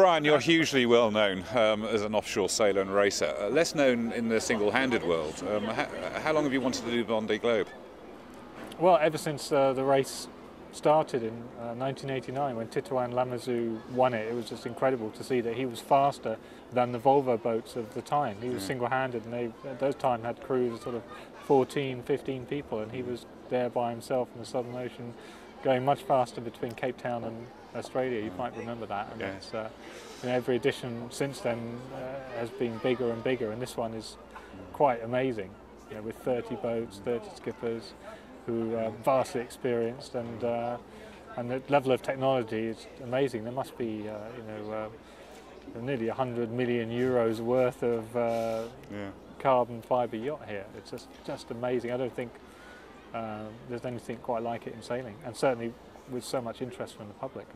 Brian, you're hugely well known as an offshore sailor and racer, less known in the single-handed world. How long have you wanted to do the Vendee Globe? Well, ever since the race started in 1989, when Titouan Lamazou won it, it was just incredible to see that he was faster than the Volvo boats of the time. He was single-handed, and they at those time had crews of sort of 14, 15 people, and he was there by himself in the Southern Ocean, going much faster between Cape Town and Australia. You might remember that. And it's, every edition since then has been bigger and bigger, and this one is quite amazing. With 30 boats, 30 skippers, who are vastly experienced, and the level of technology is amazing. There must be, nearly 100 million euros worth of carbon fibre yacht here. It's just amazing. I don't think there's anything quite like it in sailing, and certainly with so much interest from the public.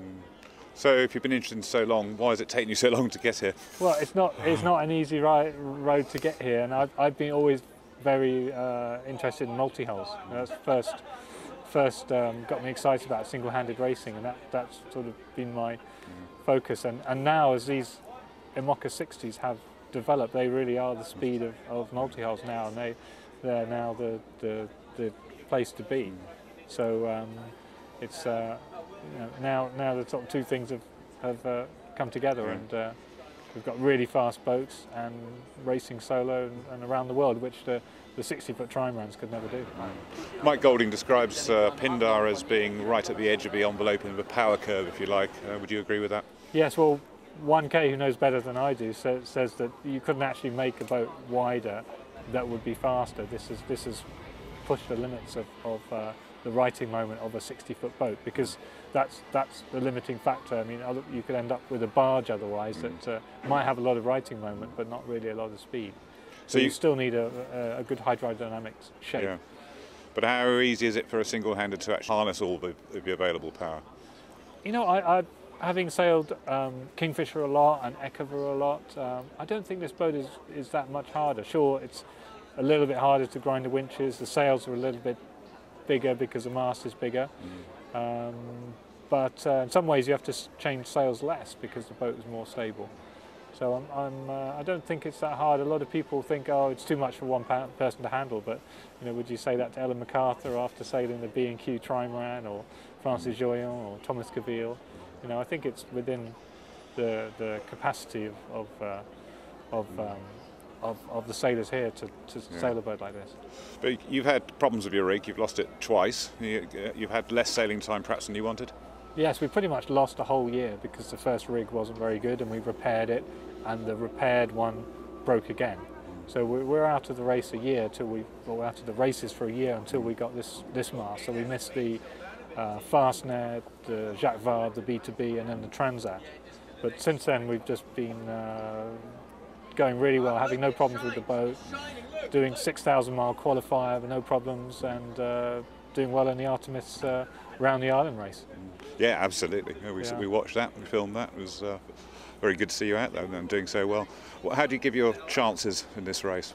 So if you've been interested in so long, why has it taken you so long to get here? Well, it's not an easy road to get here, and I've been always very interested in multi-hulls. That's first got me excited about single-handed racing, and that's sort of been my focus. And now, as these Imoca 60s have developed, they really are the speed of multi-hulls now, and they're now the place to be. So it's now the top two things have come together, and we've got really fast boats and racing solo and around the world, which the 60-foot trimarans could never do. Mike Golding describes Pindar as being right at the edge of the envelope in the power curve, if you like. Would you agree with that? Yes, well, 1K, who knows better than I do, says that you couldn't actually make a boat wider that would be faster. This has pushed the limits of the righting moment of a 60-foot boat, because that's the limiting factor. I mean, you could end up with a barge otherwise that might have a lot of righting moment but not really a lot of speed. So you still need a good hydrodynamics shape. Yeah. But how easy is it for a single-handed to actually harness all the available power? I having sailed Kingfisher a lot and Ekever a lot, I don't think this boat is that much harder. Sure, it's a little bit harder to grind the winches, the sails are a little bit bigger because the mast is bigger, but in some ways you have to change sails less because the boat is more stable. So I don't think it's that hard. A lot of people think, oh, it's too much for one person to handle, but would you say that to Ellen MacArthur after sailing the B&Q Trimaran, or Francis Joyon, or Thomas Caville? I think it's within the capacity of the sailors here to sail a boat like this. But you've had problems with your rig. You've lost it twice. You've had less sailing time perhaps than you wanted. Yes, we pretty much lost a whole year because the first rig wasn't very good, and we repaired it, and the repaired one broke again. So we're out of the race a year out of the races for a year until we got this mast. So we missed the Fastnet, the Jacques Vabre, the B2B, and then the Transat. But since then we've just been going really well, having no problems with the boat, doing 6,000-mile qualifier with no problems, and doing well in the Artemis round the island race. Yeah, absolutely. We watched that, we filmed that. It was very good to see you out there and doing so well. How do you give your chances in this race?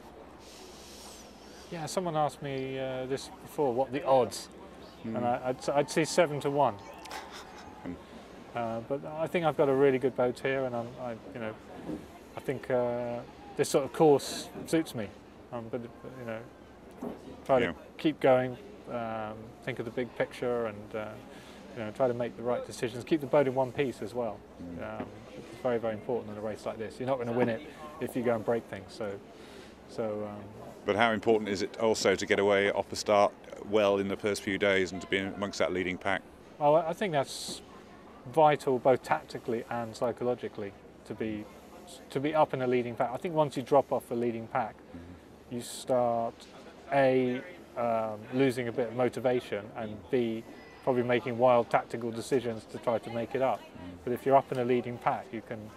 Yeah, someone asked me this before, what the odds? And I'd say 7 to 1. But I think I've got a really good boat here, and I think this sort of course suits me. Try to keep going, think of the big picture, and try to make the right decisions. Keep the boat in one piece as well. It's very, very important in a race like this. You're not going to win it if you go and break things. But how important is it also to get away off the start well in the first few days and to be amongst that leading pack? Well, I think that's vital, both tactically and psychologically, to be up in the leading pack. I think once you drop off the leading pack, you start losing a bit of motivation, and B, probably making wild tactical decisions to try to make it up. But if you're up in a leading pack, you can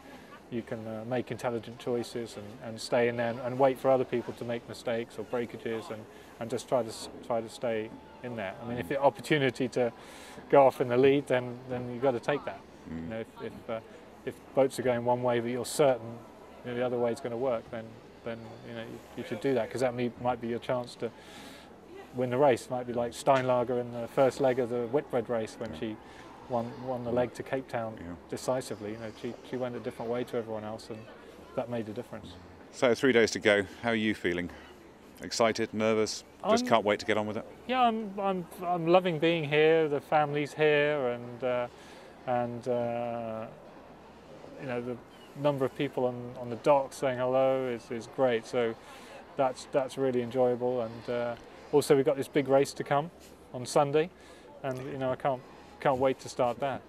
make intelligent choices and stay in there and wait for other people to make mistakes or breakages, and just try to stay in there. I mean, if the opportunity to go off in the lead, then you've got to take that. If boats are going one way but you're certain the other way is going to work, then you should do that, because that might be your chance to win the race. It might be like Steinlager in the first leg of the Whitbread race when she won the leg to Cape Town decisively. You know, she went a different way to everyone else, and that made a difference. So 3 days to go. How are you feeling? Excited, nervous? Just can't wait to get on with it. Yeah, I'm loving being here. The family's here, and you know, the number of people on the dock saying hello is great. So that's really enjoyable. And also we've got this big race to come on Sunday, and you know, I can't wait to start that.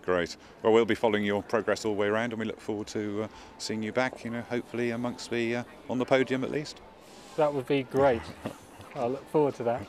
Great. Well, we'll be following your progress all the way around, and we look forward to seeing you back. You know, hopefully amongst the on the podium at least. That would be great. I look forward to that.